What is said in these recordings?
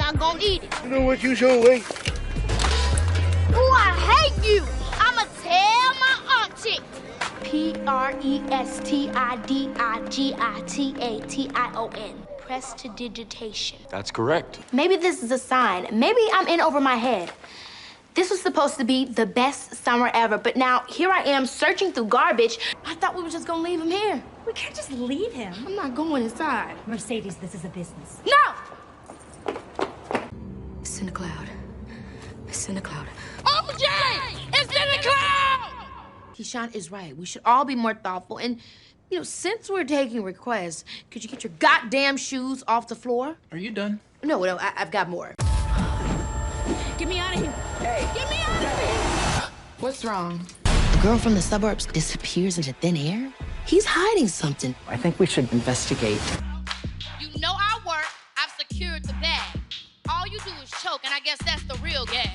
not gonna eat it. You know what, you sure wait. Ooh, I hate you. I'ma tell my auntie. Prestidigitation. Prestidigitation. That's correct. Maybe this is a sign. Maybe I'm in over my head. This was supposed to be the best summer ever, but now here I am searching through garbage. I thought we were just gonna leave him here. We can't just leave him. I'm not going inside. Mercedes, this is a business. No! It's in the cloud. It's in the cloud. OJ! It's in the cloud! Keyshawn is right. We should all be more thoughtful. And, you know, since we're taking requests, could you get your goddamn shoes off the floor? Are you done? No, I've got more. Get me out of here. Hey. Get me out of here. What's wrong? A girl from the suburbs disappears into thin air? He's hiding something. I think we should investigate. You know our work. I've secured the bag. All you do is choke, and I guess that's the real gag.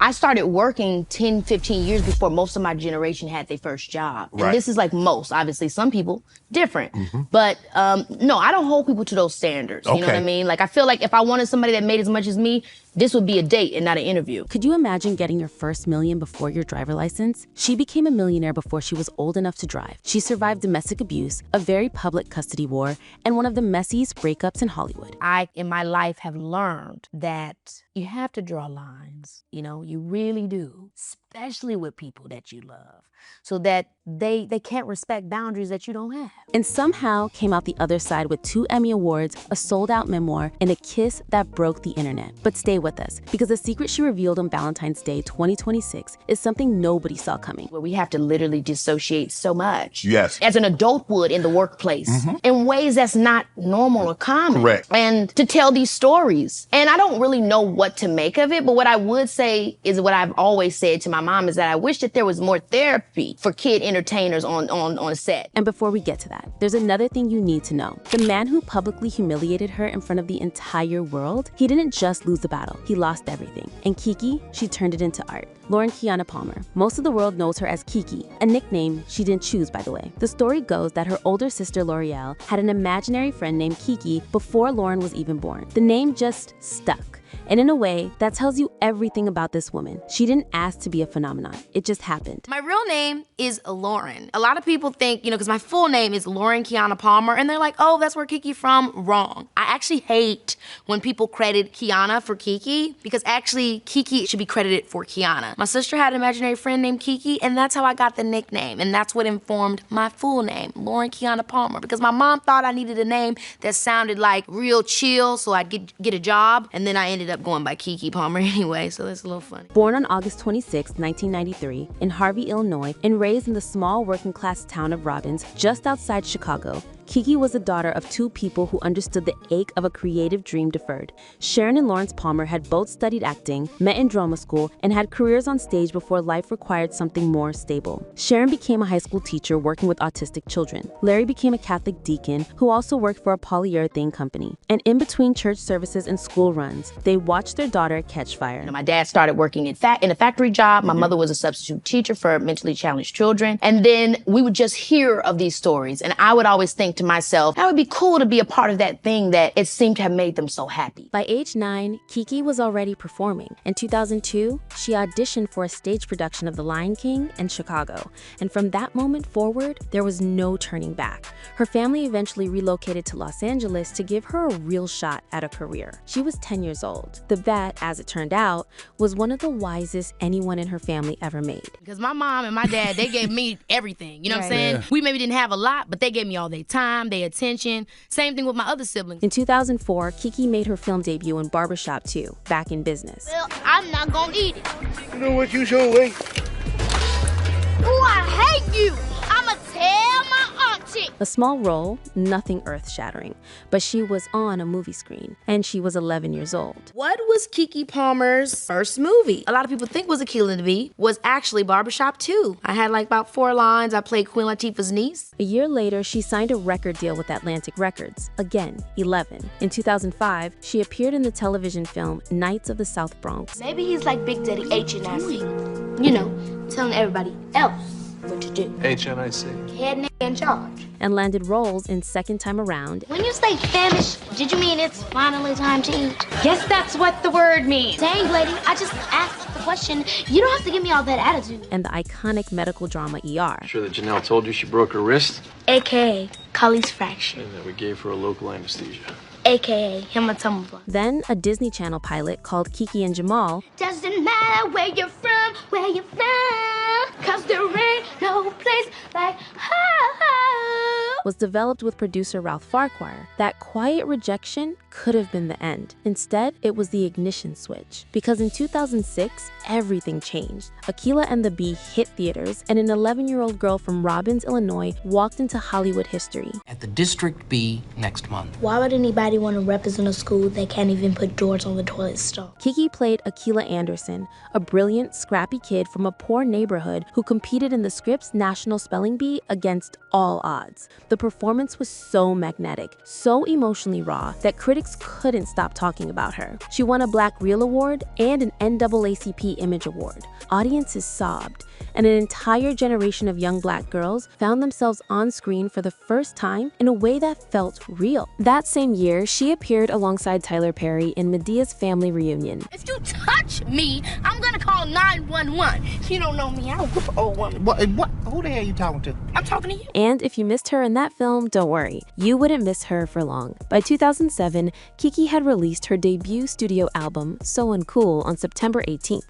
I started working 10, 15 years before most of my generation had their first job. Right. And this is like most, obviously. Some people, different. But no, I don't hold people to those standards. You know what I mean? Like, I feel like if I wanted somebody that made as much as me, this would be a date and not an interview. Could you imagine getting your first million before your driver license? She became a millionaire before she was old enough to drive. She survived domestic abuse, a very public custody war, and one of the messiest breakups in Hollywood. I, in my life, have learned that you have to draw lines. You know, you really do, especially with people that you love, so that they can't respect boundaries that you don't have. And somehow came out the other side with 2 Emmy Awards, a sold-out memoir, and a kiss that broke the internet. But stay with us, because the secret she revealed on Valentine's Day 2026 is something nobody saw coming. Where we have to literally dissociate so much. Yes. As an adult would in the workplace. In ways that's not normal or common. Correct. And to tell these stories. And I don't really know what to make of it, but what I would say is what I've always said to my mom is that I wish that there was more therapy for kid entertainers on set. And before we get to that, there's another thing you need to know. The man who publicly humiliated her in front of the entire world, he didn't just lose the battle, he lost everything. And Keke, she turned it into art. Lauren Kiana Palmer. Most of the world knows her as Keke, a nickname she didn't choose, by the way. The story goes that her older sister L'Oreal had an imaginary friend named Keke before Lauren was even born. The name just stuck. And in a way, that tells you everything about this woman. She didn't ask to be a phenomenon. It just happened. My real name is Lauren. A lot of people think, you know, because my full name is Lauren Kiana Palmer, and they're like, oh, that's where Keke from. Wrong. I actually hate when people credit Kiana for Keke, because actually Keke should be credited for Kiana. My sister had an imaginary friend named Keke, and that's how I got the nickname, and that's what informed my full name, Lauren Kiana Palmer, because my mom thought I needed a name that sounded like real chill so I'd get a job, and then I ended up going by Keke Palmer anyway, so that's a little funny. Born on August 26, 1993, in Harvey, Illinois, and raised in the small working-class town of Robbins, just outside Chicago, Keke was the daughter of 2 people who understood the ache of a creative dream deferred. Sharon and Lawrence Palmer had both studied acting, met in drama school, and had careers on stage before life required something more stable. Sharon became a high school teacher working with autistic children. Larry became a Catholic deacon who also worked for a polyurethane company. And in between church services and school runs, they watched their daughter catch fire. You know, my dad started working in a factory job. My mother was a substitute teacher for mentally challenged children. And then we would just hear of these stories. And I would always think to myself, that would be cool to be a part of that thing that it seemed to have made them so happy. By age 9, Keke was already performing. In 2002, she auditioned for a stage production of The Lion King in Chicago. And from that moment forward, there was no turning back. Her family eventually relocated to Los Angeles to give her a real shot at a career. She was 10 years old. The bet, as it turned out, was one of the wisest anyone in her family ever made. Because my mom and my dad, they gave me everything. You know what I'm saying? Yeah. We maybe didn't have a lot, but they gave me all their time, their attention. Same thing with my other siblings. In 2004, Keke made her film debut in Barbershop 2, Back in Business. Well, I'm not gonna eat it. You know what, you sure wait. Ooh, I hate you. I'ma tell my auntie. A small role, nothing earth-shattering, but she was on a movie screen, and she was 11 years old. What was Keke Palmer's first movie? A lot of people think was Akeela and the was actually Barbershop 2. I had like about 4 lines. I played Queen Latifah's niece. A year later, she signed a record deal with Atlantic Records. Again, 11. In 2005, she appeared in the television film Knights of the South Bronx. Maybe he's like Big Daddy H and I. You know, telling everybody else what to do. HNIC. Head nigga in charge. and landed roles in Second Time Around. When you say famished, did you mean it's finally time to eat? Yes, that's what the word means. Dang, lady, I just asked the question. You don't have to give me all that attitude. And the iconic medical drama ER. Sure that Janelle told you she broke her wrist? AKA Cully's fracture. And that we gave her a local anesthesia. AKA hematoma blood. Then a Disney Channel pilot called Keke and Jamal Doesn't matter where you're from, cause there ain't no place like home. was developed with producer Ralph Farquhar. That quiet rejection could have been the end. Instead, it was the ignition switch. Because in 2006, everything changed. Akeela and the Bee hit theaters, and an 11-year-old girl from Robbins, Illinois, walked into Hollywood history. At the District B next month. Why would anybody want to represent a school that can't even put doors on the toilet stall? Keke played Akeela Anderson, a brilliant, scrappy kid from a poor neighborhood who competed in the Scripps National Spelling Bee against all odds. The performance was so magnetic, so emotionally raw, that critics couldn't stop talking about her. She won a Black Reel Award and an NAACP Image Award. Audiences sobbed, and an entire generation of young Black girls found themselves on screen for the first time in a way that felt real. That same year, she appeared alongside Tyler Perry in Medea's Family Reunion. If you touch me, I'm gonna call 911. You don't know me, I'll whoop an old woman. What? Who the hell are you talking to? I'm talking to you. And if you missed her in that film, don't worry, you wouldn't miss her for long. By 2007, Keke had released her debut studio album, So Uncool, on September 18th.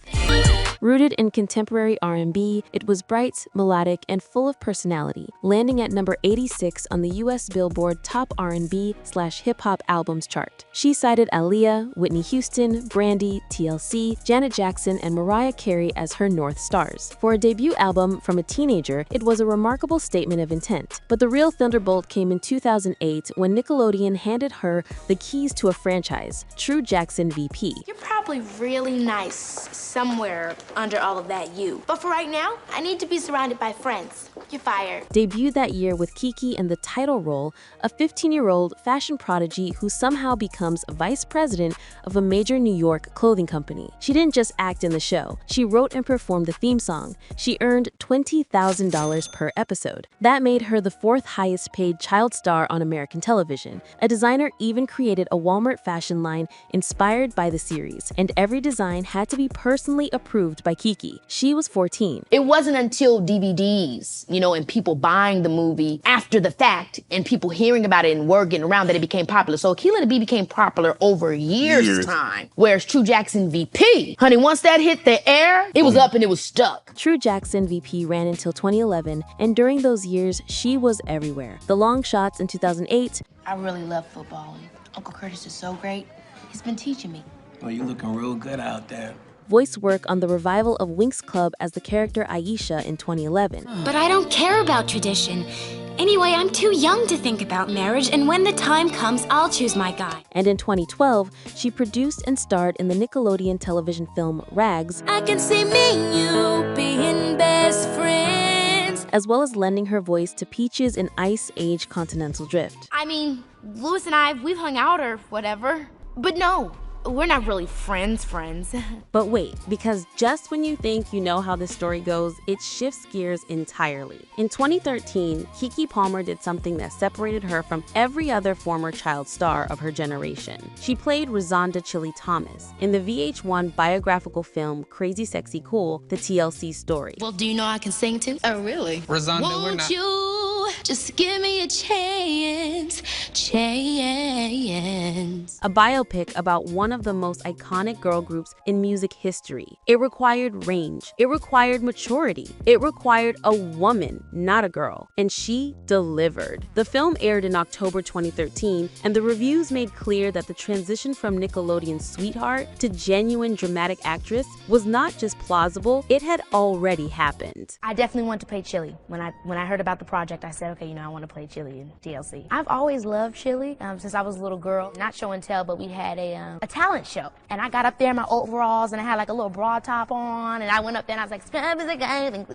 Rooted in contemporary R&B, it was bright, melodic, and full of personality, landing at number 86 on the US Billboard Top R&B/Hip-Hop Albums chart. She cited Aaliyah, Whitney Houston, Brandy, TLC, Janet Jackson, and Mariah Carey as her North Stars. For a debut album from a teenager, it was a remarkable statement of intent. But the real thunderbolt came in 2008 when Nickelodeon handed her the keys to a franchise, True Jackson VP. You're probably really nice somewhere under all of that you. But for right now, I need to be surrounded by friends. You're fired. Debuted that year with Keke in the title role, a 15-year-old fashion prodigy who somehow becomes vice president of a major New York clothing company. She didn't just act in the show. She wrote and performed the theme song. She earned $20,000 per episode. That made her the fourth highest paid child star on American television. A designer even created a Walmart fashion line inspired by the series, and every design had to be personally approved by Keke. She was 14. It wasn't until DVDs, and people buying the movie after the fact and people hearing about it and word getting around that it became popular. So Akeela and the Bee became popular over years' time. Whereas True Jackson VP, honey, once that hit the air, it was up and it was stuck. True Jackson VP ran until 2011, and during those years, she was everywhere. The long shots in 2008. I really love footballing. Uncle Curtis is so great. He's been teaching me. Well, you looking real good out there. Voice work on the revival of Winx Club as the character Aisha in 2011. But I don't care about tradition. Anyway, I'm too young to think about marriage, and when the time comes, I'll choose my guy. And in 2012, she produced and starred in the Nickelodeon television film Rags, I can see me and you being best friends. as well as lending her voice to Peaches in Ice Age Continental Drift. I mean, Louis and I, we've hung out or whatever. But no, we're not really friends. But wait, because just when you think you know how this story goes, it shifts gears entirely. In 2013, Keke Palmer did something that separated her from every other former child star of her generation. She played Rosanda Chili Thomas in the VH1 biographical film Crazy Sexy Cool, the TLC story. Well, do you know I can sing too? Oh, really? Rosanda, we're not. You just give me a chance. A biopic about one of the most iconic girl groups in music history. It required range. It required maturity. It required a woman, not a girl. And she delivered. The film aired in October 2013, and the reviews made clear that the transition from Nickelodeon's sweetheart to genuine dramatic actress was not just plausible, it had already happened. I definitely wanted to play Chili. When I heard about the project, I said, decided, okay, I want to play Chili in TLC. I've always loved Chili since I was a little girl. Not show and tell, but we had a talent show. And I got up there in my overalls and I had like a little bra top on. And I went up there and I was like,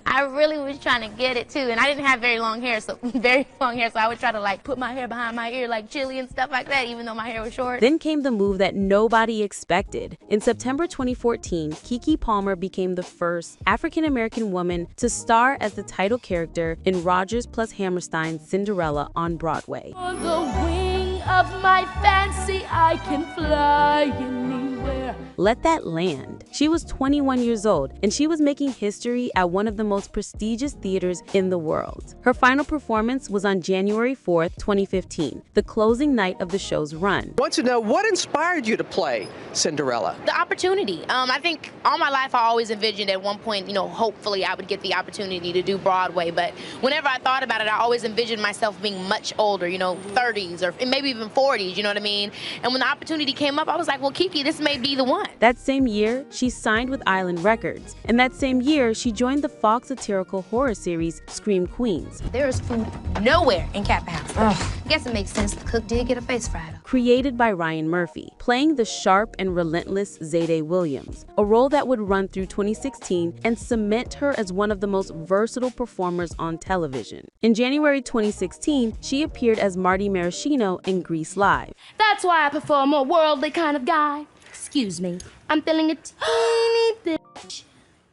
I really was trying to get it too. And I didn't have very long hair, so I would try to like put my hair behind my ear like Chili and stuff like that, even though my hair was short. Then came the move that nobody expected. In September 2014, Keke Palmer became the first African-American woman to star as the title character in Rodgers plus Hammerstein's Cinderella on Broadway. On the wing of my fancy, I can fly anywhere. Let that land. She was 21 years old, and she was making history at one of the most prestigious theaters in the world. Her final performance was on January 4th, 2015, the closing night of the show's run. I want to know what inspired you to play Cinderella? The opportunity. I think all my life I always envisioned at one point, hopefully I would get the opportunity to do Broadway. But whenever I thought about it, I always envisioned myself being much older, 30s or maybe even 40s, you know what I mean? And when the opportunity came up, I was like, well, Keke, this may be the one. That same year, she signed with Island Records. And that same year, she joined the Fox satirical horror series Scream Queens. There is food nowhere in Cat House. I guess it makes sense the cook did get a face fried up. Created by Ryan Murphy, playing the sharp and relentless Zayde Williams, a role that would run through 2016 and cement her as one of the most versatile performers on television. In January 2016, she appeared as Marty Maraschino in Grease Live. That's why I prefer a more worldly kind of guy. Excuse me, I'm feeling a teeny bit.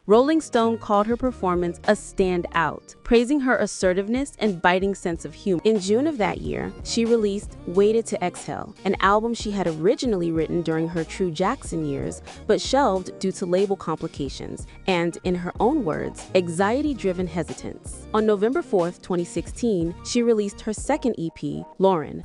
Rolling Stone called her performance a standout, praising her assertiveness and biting sense of humor. In June of that year, she released Waited to Exhale, an album she had originally written during her True Jackson years, but shelved due to label complications and, in her own words, anxiety-driven hesitance. On November 4th, 2016, she released her second EP, Lauren.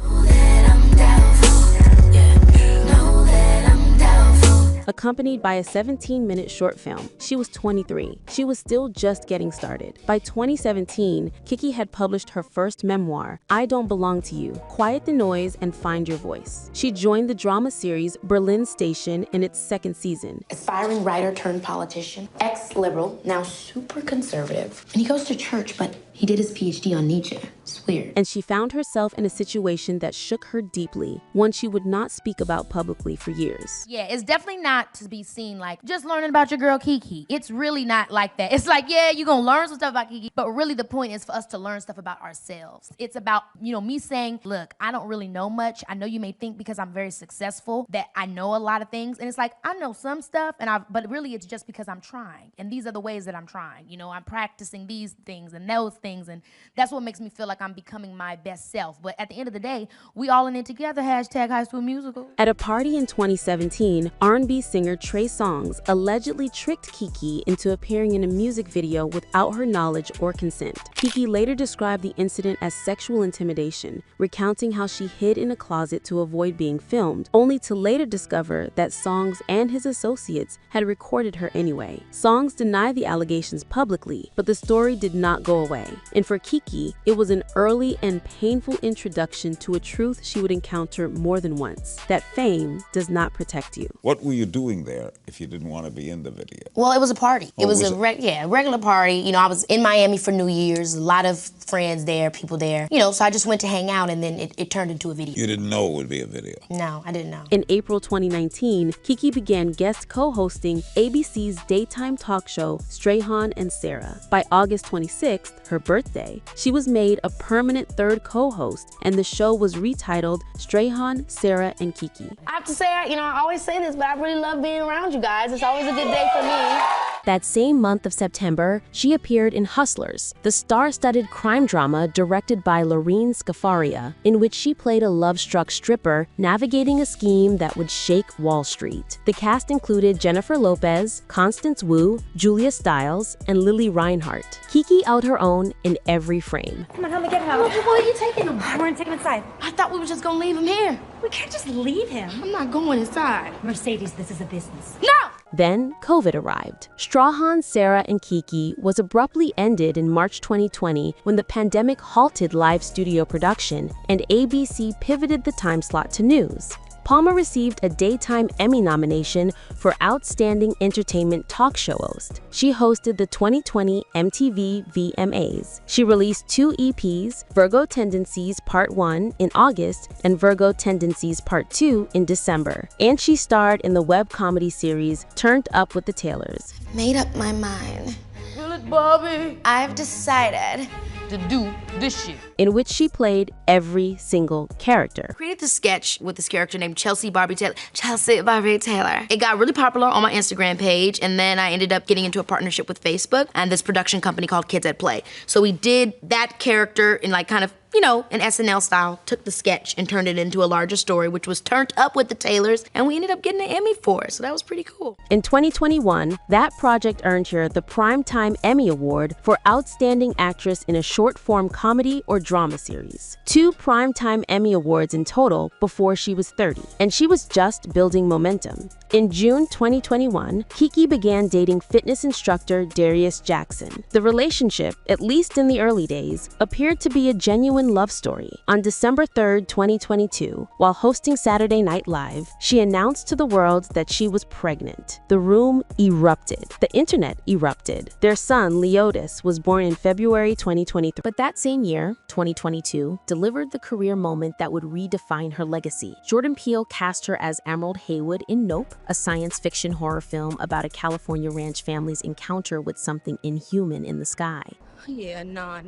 Accompanied by a 17-minute short film. She was 23. She was still just getting started. By 2017, Keke had published her first memoir, I Don't Belong to You, Quiet the Noise and Find Your Voice. She joined the drama series Berlin Station in its second season. Aspiring writer turned politician, ex-liberal, now super conservative. And he goes to church, but he did his PhD on Nietzsche. It's weird. And she found herself in a situation that shook her deeply, one she would not speak about publicly for years. Yeah, it's definitely not to be seen like just learning about your girl Keke. It's really not like that. It's like, yeah, you're gonna learn some stuff about Keke, but really the point is for us to learn stuff about ourselves. It's about, me saying, look, I don't really know much. I know you may think because I'm very successful that I know a lot of things. And it's like, I know some stuff, but really it's just because I'm trying. And these are the ways that I'm trying. I'm practicing these things and those things. And that's what makes me feel like I'm becoming my best self. But at the end of the day, we all in it together, #High School Musical. At a party in 2017, R&B singer Trey Songz allegedly tricked Keke into appearing in a music video without her knowledge or consent. Keke later described the incident as sexual intimidation, recounting how she hid in a closet to avoid being filmed, only to later discover that Songz and his associates had recorded her anyway. Songz denied the allegations publicly, but the story did not go away. And for Keke, it was an early and painful introduction to a truth she would encounter more than once, that fame does not protect you. What were you doing there if you didn't want to be in the video? Well, it was a party. Oh, it was a regular party. I was in Miami for New Year's, a lot of friends there, people there. So I just went to hang out and then it turned into a video. You didn't know it would be a video? No, I didn't know. In April 2019, Keke began guest co-hosting ABC's daytime talk show, Strahan and Sarah. By August 26th, her birthday, she was made a permanent third co-host, and the show was retitled Strahan, Sarah, and Keke. I have to say, I always say this, but I really love being around you guys. It's always a good day for me. That same month of September, she appeared in Hustlers, the star-studded crime drama directed by Lorene Scafaria, in which she played a love-struck stripper navigating a scheme that would shake Wall Street. The cast included Jennifer Lopez, Constance Wu, Julia Stiles, and Lily Reinhart. Keke out her own in every frame. Come on, help me get him. Where are you taking him? We're gonna take him inside. I thought we were just gonna leave him here. We can't just leave him. I'm not going inside. Mercedes, this is a business. No! Then COVID arrived. Strahan, Sarah, and Keke was abruptly ended in March 2020 when the pandemic halted live studio production and ABC pivoted the time slot to news. Palmer received a Daytime Emmy nomination for Outstanding Entertainment Talk Show Host. She hosted the 2020 MTV VMAs. She released 2 EPs, Virgo Tendencies Part 1 in August and Virgo Tendencies Part 2 in December. And she starred in the web comedy series Turned Up with the Taylors. Made up my mind. Feel it, Bobby. I've decided To do this shit. In which she played every single character. Created this sketch with this character named Chelsea Barbie Taylor. Chelsea Barbie Taylor. It got really popular on my Instagram page, and then I ended up getting into a partnership with Facebook and this production company called Kids at Play. So we did that character in like kind of, you know, an SNL style, took the sketch and turned it into a larger story, which was Turned Up with the Taylors, and we ended up getting an Emmy for it, so that was pretty cool. In 2021, that project earned her the Primetime Emmy Award for Outstanding Actress in a Short-Form Comedy or Drama Series. 2 Primetime Emmy Awards in total before she was 30, and she was just building momentum. In June 2021, Keke began dating fitness instructor Darius Jackson. The relationship, at least in the early days, appeared to be a genuine love story. On December 3rd, 2022, while hosting Saturday Night Live, she announced to the world that she was pregnant. The room erupted. The internet erupted. Their son, Leotis, was born in February 2023. But that same year, 2022, delivered the career moment that would redefine her legacy. Jordan Peele cast her as Emerald Haywood in Nope, a science fiction horror film about a California ranch family's encounter with something inhuman in the sky. Yeah, nah.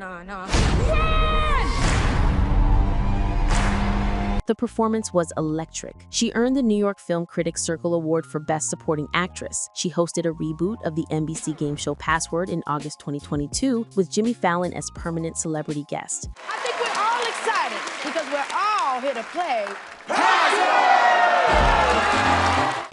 The performance was electric. She earned the New York Film Critics Circle Award for Best Supporting Actress. She hosted a reboot of the NBC game show Password in August 2022 with Jimmy Fallon as permanent celebrity guest. I think we're all excited because we're all here to play.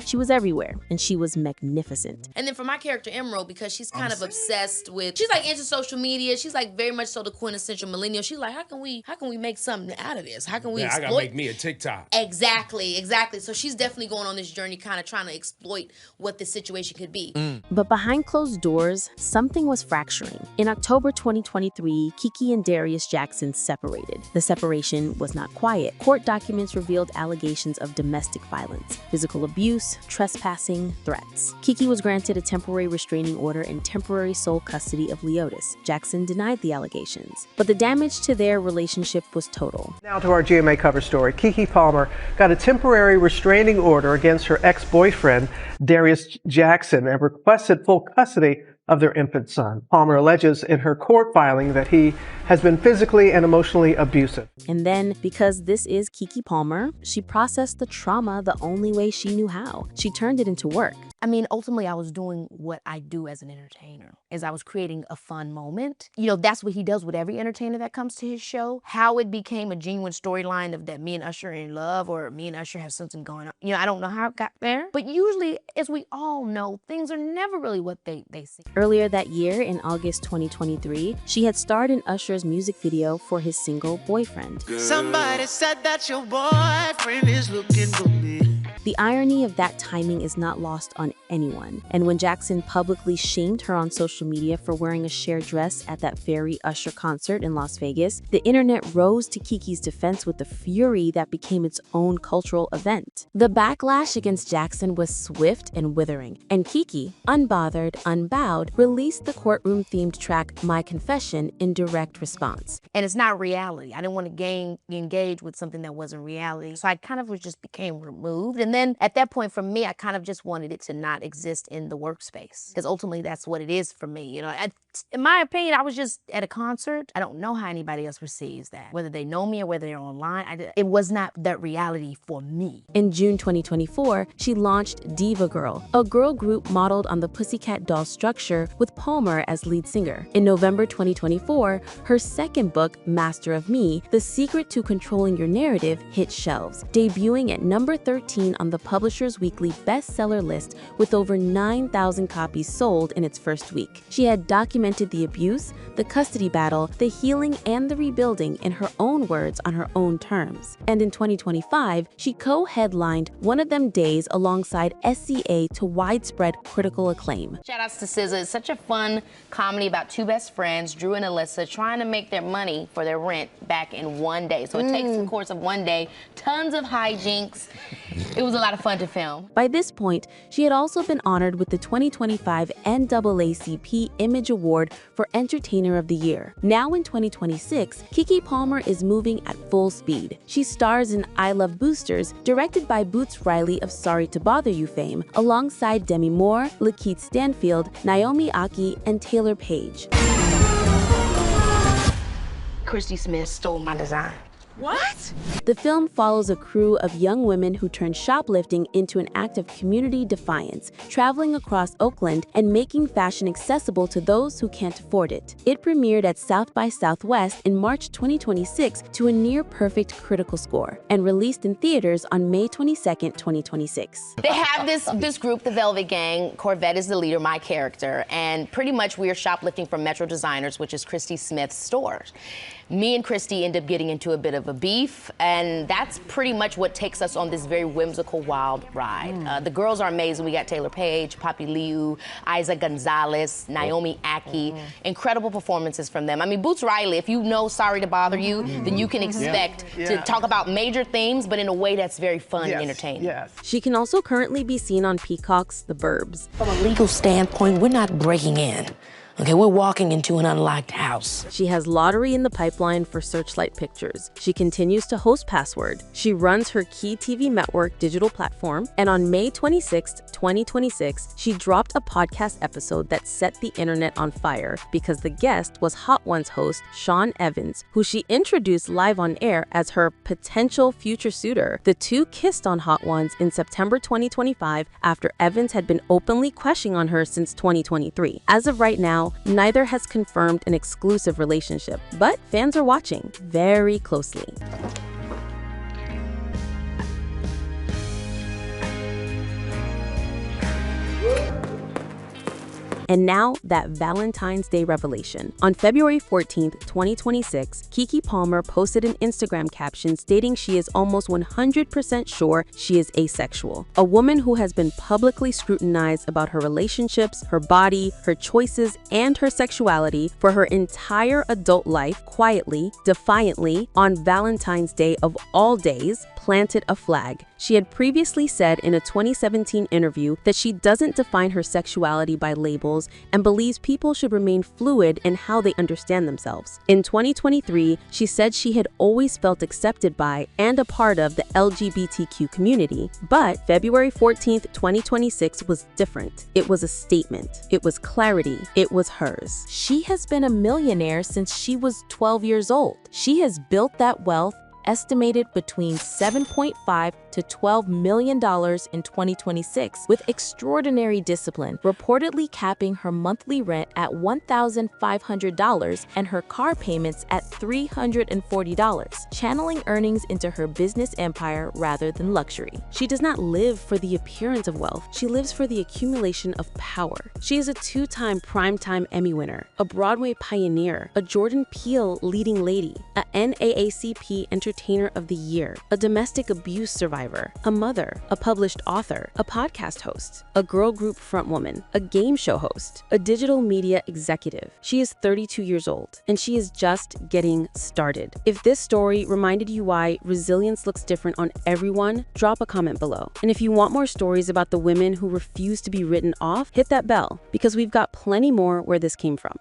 She was everywhere, and she was magnificent. And then for my character Emerald, because she's kind of obsessed with, she's like into social media. She's like very much so the quintessential millennial. She's like, how can we make something out of this? How can we exploit? I gotta make me a TikTok. Exactly. So she's definitely going on this journey, kind of trying to exploit what this situation could be. But behind closed doors, something was fracturing. In October 2023, Keke and Darius Jackson separated. The separation was not quiet. Court documents revealed allegations of domestic violence, physical abuse, trespassing, threats. Keke was granted a temporary restraining order and temporary sole custody of Leotis. Jackson denied the allegations, but the damage to their relationship was total. Now to our GMA cover story. Keke Palmer got a temporary restraining order against her ex-boyfriend, Darius Jackson, and requested full custody of their infant son. Palmer alleges in her court filing that he has been physically and emotionally abusive. And then, because this is Keke Palmer, she processed the trauma the only way she knew how. She turned it into work. I mean, ultimately, I was doing what I do as an entertainer, is I was creating a fun moment. You know, that's what he does with every entertainer that comes to his show. How it became a genuine storyline of that me and Usher are in love or me and Usher have something going on. You know, I don't know how it got there. But usually, as we all know, things are never really what they seem. Earlier that year, in August 2023, she had starred in Usher's music video for his single Boyfriend. Somebody said that your boyfriend is looking for me. The irony of that timing is not lost on anyone. And when Jackson publicly shamed her on social media for wearing a shared dress at that very Usher concert in Las Vegas, the internet rose to Keke's defense with the fury that became its own cultural event. The backlash against Jackson was swift and withering, and Keke, unbothered, unbowed, released the courtroom-themed track My Confession in direct response. And it's not reality. I didn't want to engage with something that wasn't reality. So I kind of just became removed. And then at that point, for me, I kind of just wanted it to not exist in the workspace, because ultimately that's what it is for me. You know, in my opinion, I was just at a concert. I don't know how anybody else receives that, whether they know me or whether they're online. It was not that reality for me. In June 2024, she launched Diva Girl, a girl group modeled on the Pussycat Doll structure with Palmer as lead singer. In November 2024, her second book, Master of Me, The Secret to Controlling Your Narrative, hit shelves, debuting at number 13 on the Publishers Weekly bestseller list with over 9,000 copies sold in its first week. She had documented documented the abuse, the custody battle, the healing, and the rebuilding in her own words on her own terms. And in 2025, she co-headlined One of Them Days alongside SCA to widespread critical acclaim. Shoutouts to SZA. It's such a fun comedy about two best friends, Drew and Alyssa, trying to make their money for their rent back in one day. So it takes the course of one day, tons of hijinks. It was a lot of fun to film. By this point, she had also been honored with the 2025 NAACP Image Award for Entertainer of the Year. Now in 2026, Keke Palmer is moving at full speed. She stars in I Love Boosters, directed by Boots Riley of Sorry to Bother You fame, alongside Demi Moore, Lakeith Stanfield, Naomi Aki, and Taylor Page. Christy Smith stole my design. What? The film follows a crew of young women who turn shoplifting into an act of community defiance, traveling across Oakland and making fashion accessible to those who can't afford it. It premiered at South by Southwest in March 2026 to a near-perfect critical score, and released in theaters on May 22, 2026. They have this group, the Velvet Gang. Corvette is the leader, my character, and pretty much we are shoplifting from Metro Designers, which is Christy Smith's stores. Me and Christy end up getting into a bit of a beef, and that's pretty much what takes us on this very whimsical, wild ride. The girls are amazing. We got Taylor Page, Poppy Liu, Isa Gonzalez, Naomi Aki. Incredible performances from them. I mean, Boots Riley, if you know Sorry to Bother You, then you can expect to talk about major themes, but in a way that's very fun and entertaining. Yes. She can also currently be seen on Peacock's The Burbs. From a legal standpoint, we're not breaking in. Okay, we're walking into an unlocked house. She has Lottery in the pipeline for Searchlight Pictures. She continues to host Password. She runs her Key TV Network digital platform. And on May 26, 2026, she dropped a podcast episode that set the internet on fire because the guest was Hot Ones host Sean Evans, who she introduced live on air as her potential future suitor. The two kissed on Hot Ones in September 2025 after Evans had been openly crushing on her since 2023. As of right now, neither has confirmed an exclusive relationship, but fans are watching very closely. And now, that Valentine's Day revelation. On February 14th, 2026, Keke Palmer posted an Instagram caption stating she is almost 100% sure she is asexual. A woman who has been publicly scrutinized about her relationships, her body, her choices, and her sexuality for her entire adult life, quietly, defiantly, on Valentine's Day of all days, planted a flag. She had previously said in a 2017 interview that she doesn't define her sexuality by labels and believes people should remain fluid in how they understand themselves. In 2023, she said she had always felt accepted by and a part of the LGBTQ community. But February 14th, 2026 was different. It was a statement. It was clarity. It was hers. She has been a millionaire since she was 12 years old. She has built that wealth, estimated between $7.5 to $12 million in 2026, with extraordinary discipline, reportedly capping her monthly rent at $1,500 and her car payments at $340, channeling earnings into her business empire rather than luxury. She does not live for the appearance of wealth. She lives for the accumulation of power. She is a two-time Primetime Emmy winner, a Broadway pioneer, a Jordan Peele leading lady, a NAACP Entertainer of the Year, a domestic abuse survivor, a mother, a published author, a podcast host, a girl group frontwoman, a game show host, a digital media executive. She is 32 years old, and she is just getting started. If this story reminded you why resilience looks different on everyone, drop a comment below. And if you want more stories about the women who refuse to be written off, hit that bell, because we've got plenty more where this came from.